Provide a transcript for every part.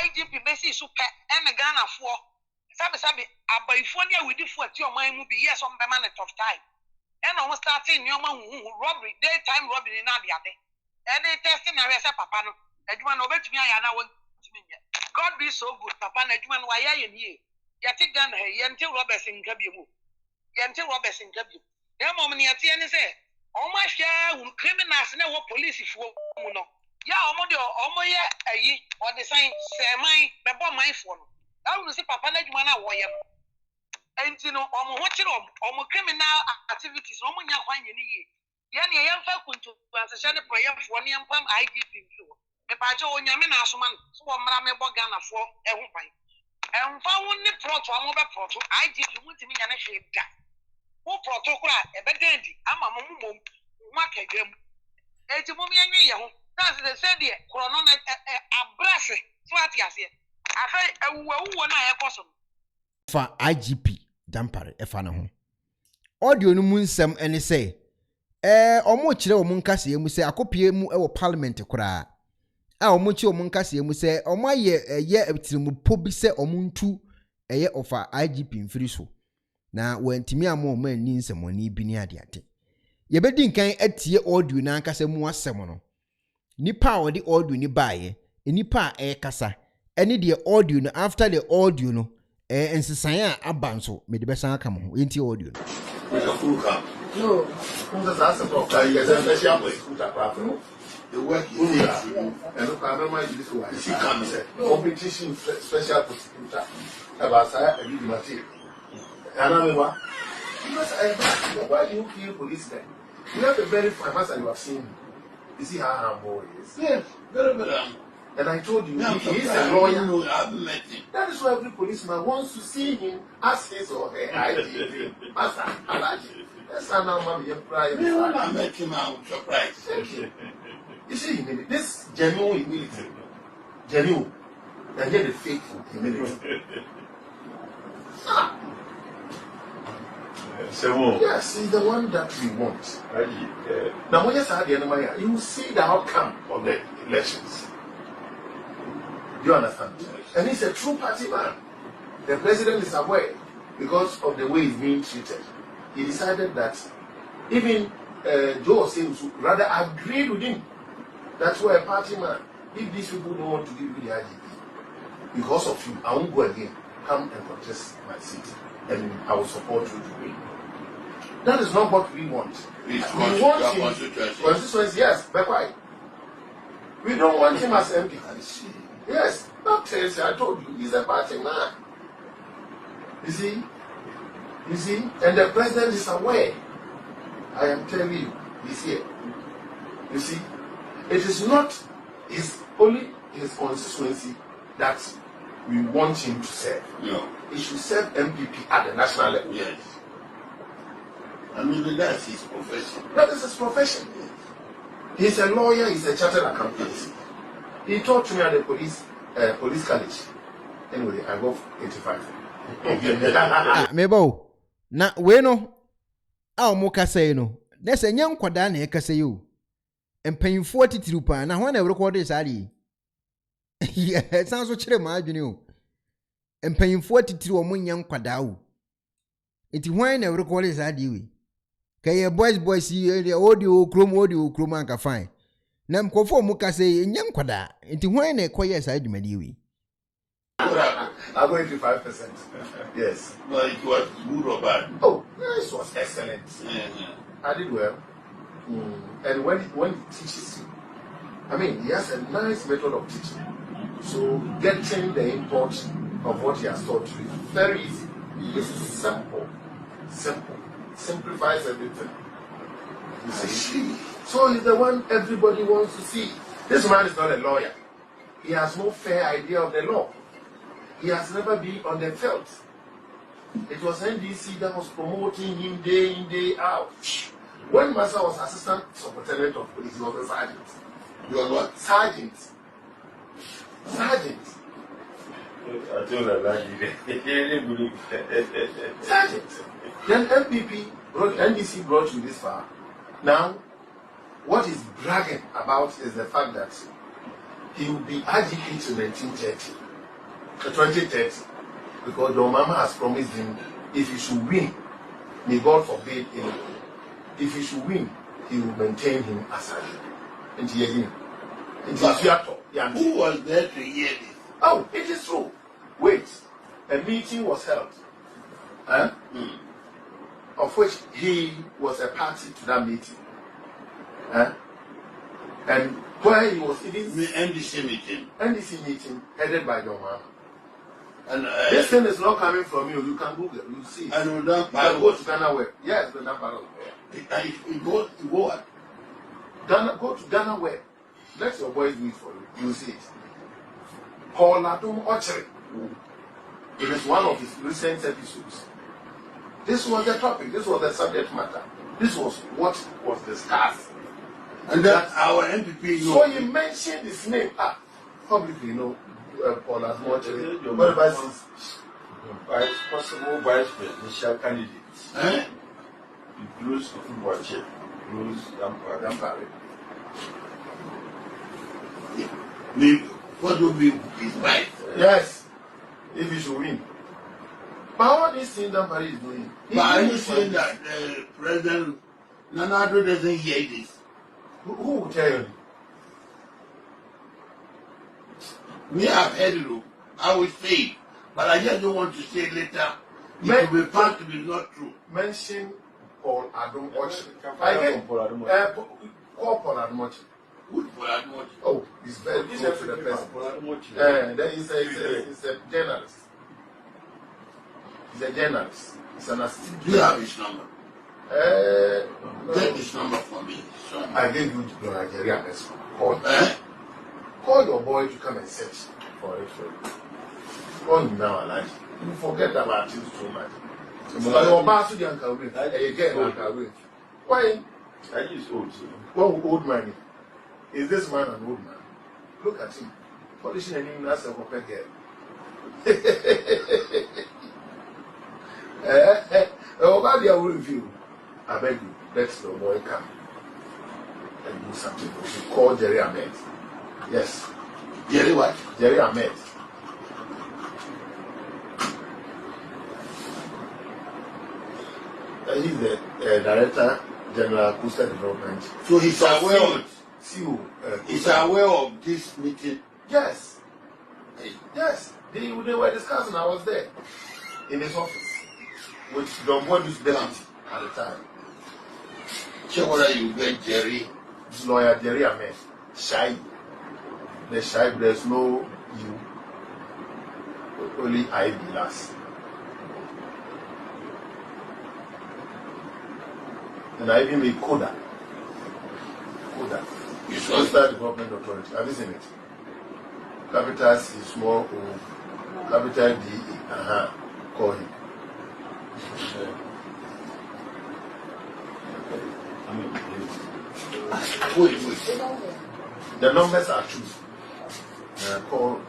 IGP besi super and a Ghana for Sabi Abaifonia with the 40 or my movie, yes, on the man at of time. And almost starting your man robbery, daytime robbery in Adia. And they testing a recipe, Papa. Edman over to me, I know. God be so good, Papa. Edman, why I am here. Yati Ghana, Yantil Roberts in Gabu. Yantil Roberts in Gabu. There moment Yatian say, oh my share, criminals never police if you know. Ya omo ye ayi or the sign say mine be bo mine for no I will see papa na dwuma na wo ye no enti no omo ho kire omo criminal activities omo nya kwan ye ni ye ye ne ye mfa kuntu ansehye ne proyem fo ne mpam IGP nso me pa che onyame na asoma no so wo mra me bo Ghana fo eho ban emfa wo ne proto omo be proto IGP mutimi nya na hwe da wo proto kura e be dandi ama mo mum nwa kagam enti mo me anwe ye ho. That's the said here, Corona a brass, Swatias. I say, a woman I have for IGP, Dampare, Efanaho. Audio no moon some and say, Omochile or Munkasi, and we say, I copy mu our parliament cry. Our Mocho Munkasi, and we say, O my year, a year of Publise or Muntu, a year of our IGP in Friso. Now, when Timia more men need some money, Biniadiate. Ye bedding can at ye audio Nankase mua semono. Nipa or the audio ni baye, nipa kasa, any the audio no after the audio no, and Sisaya abanso, made the best come into audio. No, that's a problem. The work is here, and look, I remember this one. She comes, competition special prosecutor, about Saya and material. And I remember, because I asked, why do you kill policemen? You have a very fine master you have seen. You see how humble he is? Yes, very, very humble. And I told you, he is a lawyer. I've met him. That is why every policeman wants to see him as his or her IGP. Master, I like it. That's how now, Mammy, you're crying. When I met him, I was surprised. Thank you. You see, this genuine humility, genuine, and yet the faithful humility. Yes, he's the one that we want. Now, when you start the enemy, you will see the outcome of the elections. Do you understand? And he's a true party man. The president is aware because of the way he's being treated. He decided that even Joe seems to rather agreed with him. That's why a party man, if these people don't want to give you the IGP, because of you, I won't go again. Come and contest my seat, and I will support you to win. That is not what we want. We want him. Constituency, yes, but why? We don't want him as MP. Yes, not Tracy, I told you, he's a party man. You see, and the president is aware. I am telling you, he's here. You see, it is not only his constituency that we want him to serve. No. He should serve MPP at the national level. Yes. I mean, that's his profession. That is his profession. Yes. He's a lawyer, he's a chartered accountant. He taught me at the police college. Anyway, I got 85. Mebo, na weno, a moka say no. There's a young quadan ekase you. And paying 40 rupees. Now, when I record this, Ali. Yeah, it sounds so chill, my you. And paying 42 or more young quadau. It's when I record this, Ali. Kaya boys see the audio chrome anka fine. Nam kofo muka say young quada. It's when I quiet side mediwi. I'm going to 5%. Yes. No, it was good or bad. Oh, this was excellent. I did well. And when he teaches you, I mean, he has a nice method of teaching. So getting the import of what he has taught you is very easy. This is simple, simplifies everything. You see? So he's the one everybody wants to see. This man is not a lawyer. He has no fair idea of the law. He has never been on the field. It was NDC that was promoting him day in, day out. When Master was assistant superintendent of police, he was a sergeant. You are what? Sergeant. Sergeant. Then NDC brought you this far. Now, what he's bragging about is the fact that he will be IGP to 1930. 2030. Because your mama has promised him if he should win, may God forbid him. If he should win, he will maintain him as a and hear him. Who was there to hear this? Oh, it is true. Wait, a meeting was held, of which he was a party to that meeting. And where he was eating The NDC meeting headed by your mama. And this thing is not coming from you. You can Google it. You see it. I know that. Go to Ghana Web. Yes, the number of Go what? Go to Ghana Web. Let your boys do it for you. You see it. Paul Adum Ochery. It is one of his recent episodes. This was the topic. This was the subject matter. This was what was discussed. And that our MPP. So he mentioned his name publicly. You know, Paul Adum Ochery. What about possible vice presidential candidates? Includes Ekuonaba, includes Dampare. What would be his right? Yes, if he should win. But all these things Dampare is doing. But are you saying that President Nanado doesn't hear this? Who will tell you? We have heard it. I will say it. But I just don't want to say later. It will be found to be not true. Mention Paul Adum Ochery. Call Paul Adum Ochery. Good for that much. Oh, he's very close to the person. Then he's a journalist. He's a journalist. He's an assistant. Do you have his number? Get his number for me. I gave you the Nigeria message. Call your boy to come and search for it for you. Call him now, Alaji. You forget about him so much. Your boss to the Uncle Win. Again, Uncle Win. Why? That is old. What old man? Is this man an old man? Look at him. Polishing an name as a copper girl. About the review, I beg you, let your boy come and do something. You call Jerry Ahmed. Yes. Jerry what? Jerry Ahmed. He's the Director General Coastal Development. So he's aware of it. He's aware of this meeting. Yes. Yes. They were discussing. I was there in his office with John Boyd's deputy at the time. Check whether you get Jerry. This lawyer Jerry Ahmed. Shy. The shy, there's no you. Only I be last. And I even made Coda. It's Coastal Development Authority. Have you seen it? Capital C, small O, capital D, call him. Wait. The numbers are true. Call.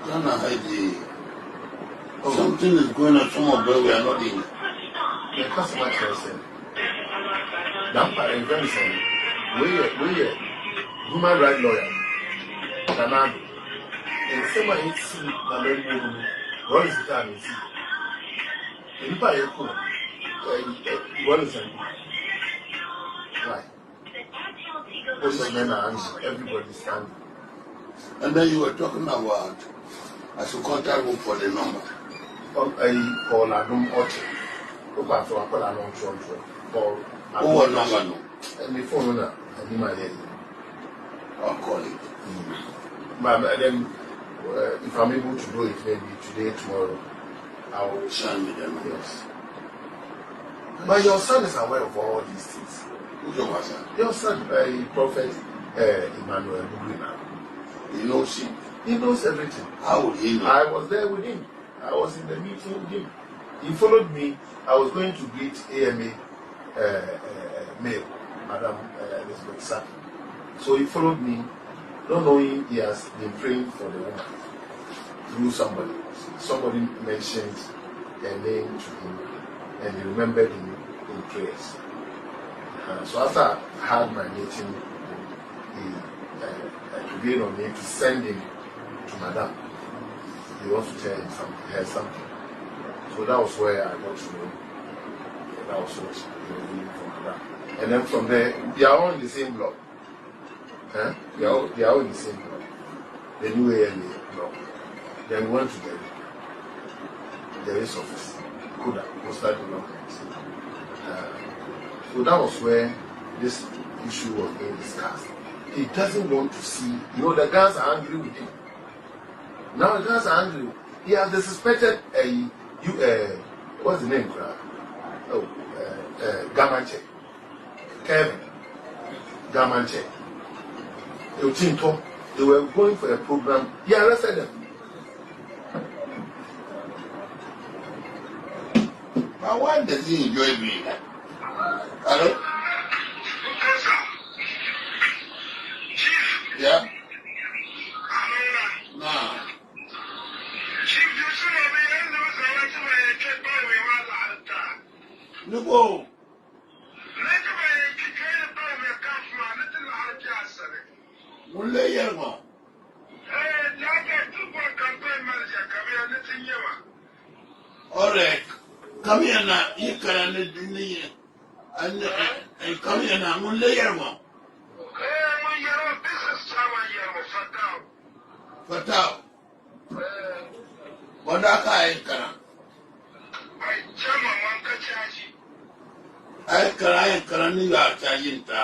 Ghana had something is going on somewhere where we are not in. The customer care said, Dampare and friends saying, we are human rights lawyer. Canada. And someone see the very woman, what is the time you see? In Paya, what is it? Why? Most men are angry, everybody standing. And then you were talking about I should contact him for the number. I call Adum Ochery. Look after I call Adum Ochery. Call. What number no? And the phone now, I need my head. I'll call it. But then, if I'm able to do it, maybe today, tomorrow, I will send me them. Yes. But your son is aware of all these things. Who's your son? Your son, Prophet Emmanuel Bugrina. He knows him. He knows everything. How would he know? I was there with him. I was in the meeting with him. He followed me. I was going to greet AMA male, Madam Elizabeth Saki. So he followed me, not knowing he has been praying for the woman through somebody. Somebody mentioned a name to him, and he remembered him in prayers. So after I had my meeting, he agreed on me to send him to Madame. He wants to tell her something. So that was where I got to know that was what he was doing from Madame. And then from there, they are all in the same block. They are all in the same block. The new ALA block. Then we went to the race office, Koda, Coastal Development. So that was where this issue was being discussed. He doesn't want to see, the guys are angry with him. Now the guys are angry. He has the suspected, what's the name? Gamanche. Kevin. Gamanche. They were going for a program. He arrested them. But why does he enjoy me? Hello? Yeah? Nah. No go. Mulai yarma. Alright. Come here now. You can and come here now. Mulai yarma. Fatao. Wadaka aikara. Aikara ni ya chajinta.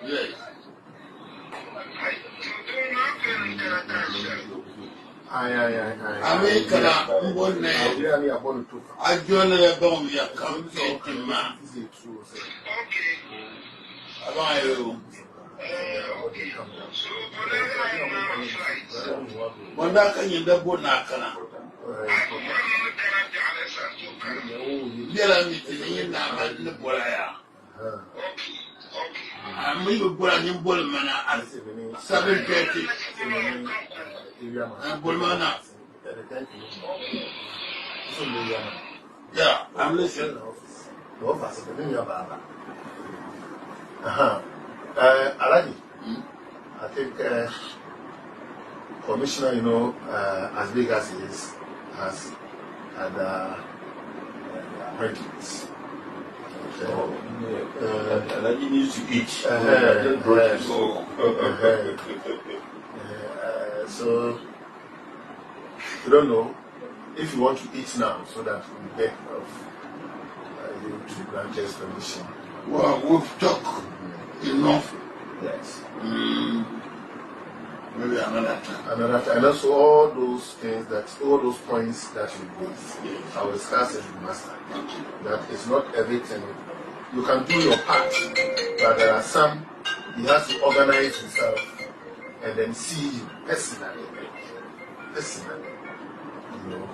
Yes. America mbone ajona ya bomb ya campaign ma. Okay. Abayo. Wanda kan yinda bona kana. Bela mi tin na ma ni bolaya. Okay. I'm going to bol mana at 7:30. And Bolmana. Yeah, I'm listening. Aladi, I think Commissioner, as big as he is, has had appointments. And he needs to eat. So, you don't know if you want to eat now, so that we beg of you to grant us permission. Well, we've talked enough. Yes. Maybe another time. And also all those points that you raised, I will discuss it with Master. That is not everything. You can do your part, but there are some he has to organize himself and then see you personally,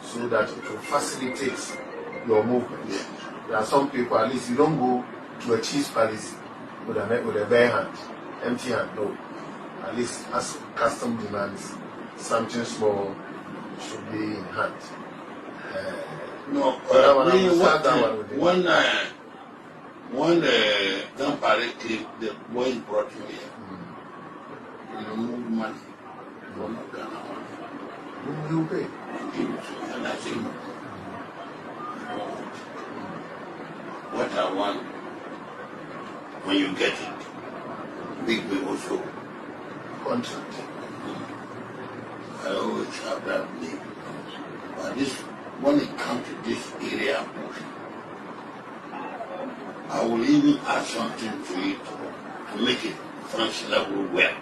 so that it will facilitate your movement. There are some people, at least you don't go to a chief's palace with a bare hand, empty hand. No. At least as custom demands, something small should be in hand. When the Gampare came, the boy brought me here. You move money from Ghana. You pay. And I said, what I want, when you get it, big also. Contract. I always have that big. But when it comes to this area, I will even add something to it to make it functional well.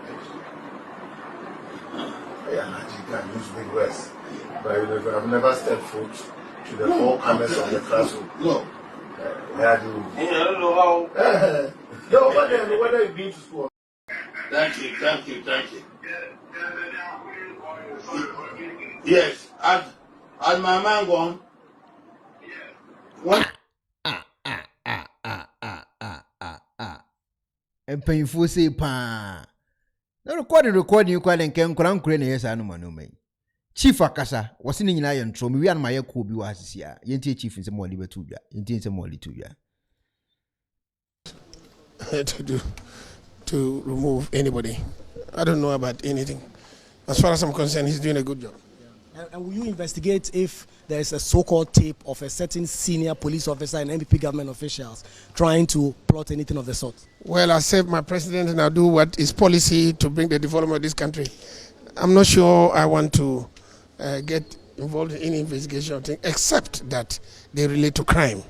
Yeah, you can use big words. But I've never stepped foot to the four corners of the classroom. No. Where do you? I don't know how. No, whether you've been to school. Thank you. Yes, as my man gone. One. And painful say pa. No recording you quite and can crown crane yes no Chief Akasa was in lion tro me and my cool be was here. Yenti chief in some more liver to ya. Yenti some more little ya. to remove anybody. I don't know about anything. As far as I'm concerned, he's doing a good job. And will you investigate if there's a so-called tape of a certain senior police officer and MPP government officials trying to plot anything of the sort? Well, I serve my president and I'll do what is policy to bring the development of this country. I'm not sure I want to get involved in any investigation of things, except that they relate to crime.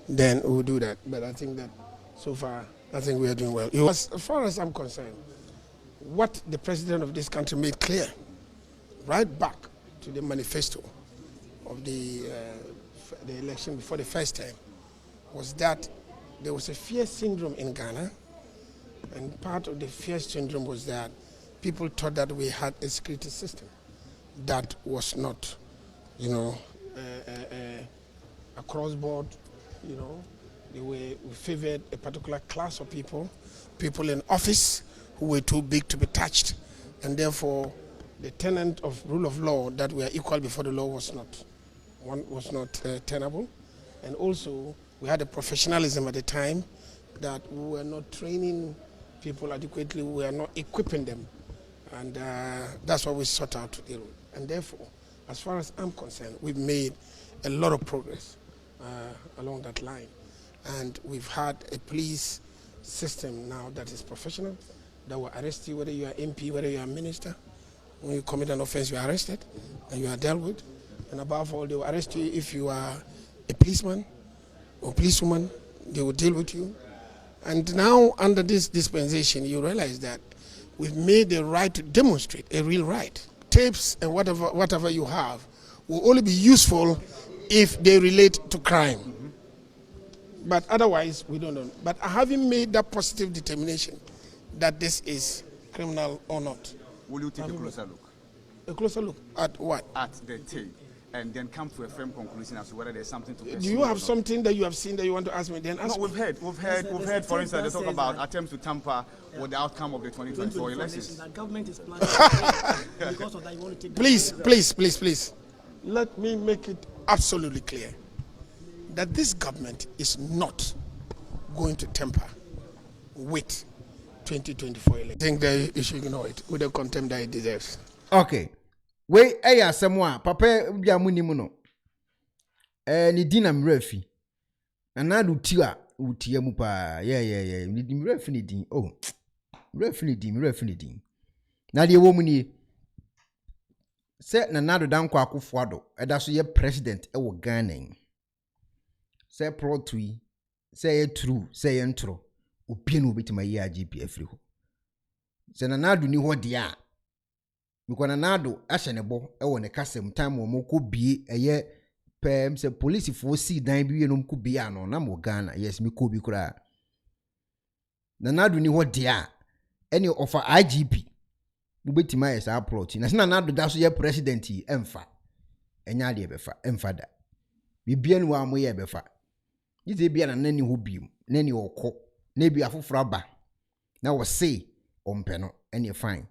Then we'll do that. But I think that so far, I think we are doing well. As far as I'm concerned, what the president of this country made clear, right back to the manifesto of the election before the first time, was that there was a fear syndrome in Ghana, and part of the fear syndrome was that people thought that we had a security system that was not, across board, we favored a particular class of people in office who were too big to be touched, and therefore the tenet of rule of law, that we are equal before the law, was not tenable. And also we had a professionalism at the time that we were not training people adequately, we were not equipping them, and that's what we sought out to deal with. And therefore, as far as I'm concerned, we've made a lot of progress along that line, and we've had a police system now that is professional, that will arrest you whether you are MP, whether you are minister. When you commit an offense, you are arrested and you are dealt with. And above all, they will arrest you if you are a policeman or policewoman. They will deal with you. And now, under this dispensation, you realize that we've made the right to demonstrate a real right. Tapes and whatever you have will only be useful if they relate to crime. But otherwise, we don't know. But having made that positive determination that this is criminal or not. Will you take a closer look? A closer look at what? At the tape, and then come to a firm conclusion as to whether there's something to pursue. Do you have something that you have seen that you want to ask me? Then ask. No, we've heard. For instance, they talk about attempts to tamper with the outcome of the 2024 elections. The government is planning because of that. You want to take. Please. Let me make it absolutely clear that this government is not going to tamper with 2024 election. I think that you should ignore it with the contempt that it deserves. Okay. Wait, someone, Papa, we are Munimuno. Ni dina mrefi. Anadu tiwa, utia mupa. Yeah. Ni mrefi ni din. Oh, mrefi ni din. Na die womuni. Se nanadu danko akufuado. Eda so ye president ewo Ghana. Se pro tui. Se ye true. Se ye ntro. Upienu ubitima ye IGP efriho. Se nanadu ni ho dia. Mikwana nado ashenebo ewo ne kasem time wo moko bie eye pem se police fo si dan biwe no mko bie ano na mo Ghana yes mi ko bi kura na nado ni ho dia ene offer IGP mubetima yes approach na se nado da so ye president yi emfa enya de befa emfa da bibia ni wa mo ye befa yize bia na nani ho biem nani okọ na bi afoforo ba na wo say ompe no ene fine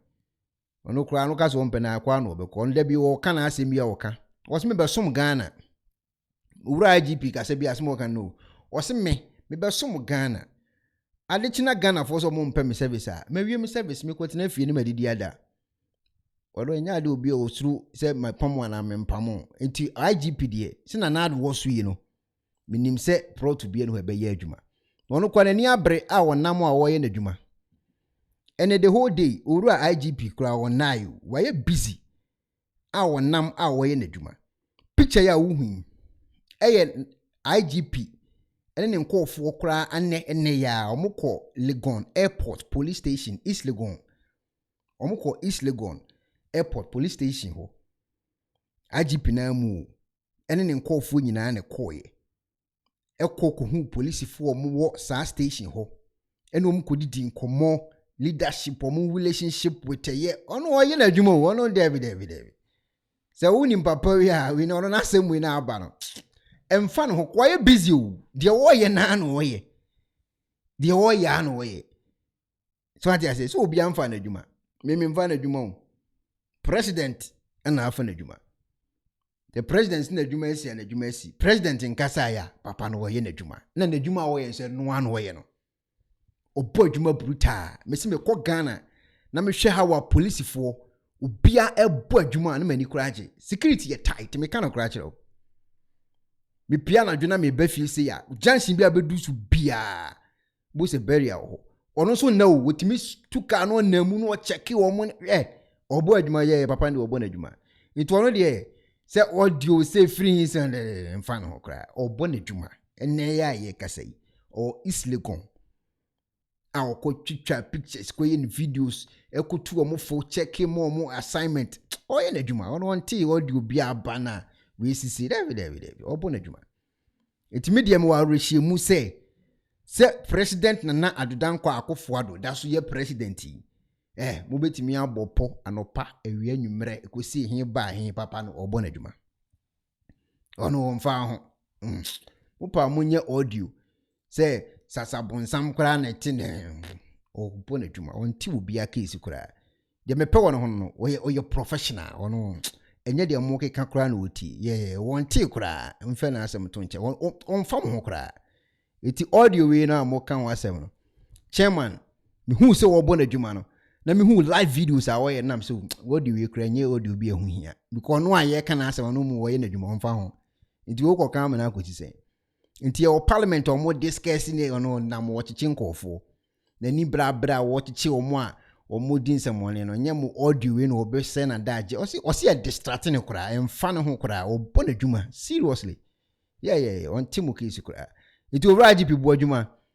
ono kura no kaso ompe na akwa no obekọ nda bi wo kana asem bia wo ka wo se me besom Ghana ura IGP ka se bia asem wo ka no wo se me besom Ghana adechina Ghana for so mo mpe me service a me wie me service me kwoti na fie ni madidi ada wodo nya de obi o suru se my pamo na me mpamo enti IGP de se na nado wo so yi no minim se pro to bia no be ye adwuma ono kwa ni abre a wonam a wo ye na adwuma. And the whole day, Ura IGP kura wonayo, why busy? Our nam our yenejuma. Picture ya wuhin. IGP. And then call for kura ane ya omoko Legon Airport Police Station East Legon. Omoko East Legon Airport Police Station ho. IGP na mu. And then call for nyina ne koye. Eko ko hu police for mu wo sa station ho. Eno mu kodidi nkomo leadership or relationship with a year. Oh no, you know, you know, no, David. So, we in Papa, we know not same way now, Bano. And fun, who quite busy, the way nan way. The way yan way. So, I say, so be unfun, Juma. Maybe fun, Juma. President and half an Juma. The president's in the Jumasi and the Jumasi. President in Kasaya, Papa no way in the Juma. Then the Juma way and said, no one way, no. obo adwuma bruta me se me kɔ Ghana na me hwɛ how police for obia ebo adwuma na mani kuraje security ye tight me kana kuraje o me pia na dwuna me ba fie se ya junction bia bedu so bia bo se barrier ho ono so na o wotimi tuka no na mu no check wo mo obo adwuma ye papa ndi obo na adwuma nti ono de se audio se free and mfa no kra obo na adwuma enne ya ye kasai o islegon a ko twitwa pictures ko ye videos ekotu omo fo check mo assignment o ye na adwuma ono onti audio bia bana we sisi David obo na adwuma enti medium wa rehie mu se president na adodankwa Akufo-Addo da so ye president yi mo betimi abopo anopa ewie anwumre ekosi hin ba hin papa no obo na adwuma ono mfa ho upa munye audio se sasabonsam kra na tine obo na adwuma onti obi case kra de mepe wono ho no oye professional ono enye de mo keka kra na oti ye wonti kra mfa na asem to nche onfa mo kra eti audio we na mo kan wasem no chairman me hu se obo na adwuma no na me hu live videos a woye nam so audio we kra nye audio bi ehu hia because no aye kan asem no mu woye na adwuma onfa ho enti wo ko kan me na akoti se enti o parliament o mo discuss ni ono na mo chichi nkofo na ni bra wo chichi o mo a o mo din semone no nye mo audio we no obe se na daje osi a distract ne kura emfa ne ho kura o bo na dwuma seriously yeah on timu case kura enti over IGP bo adwuma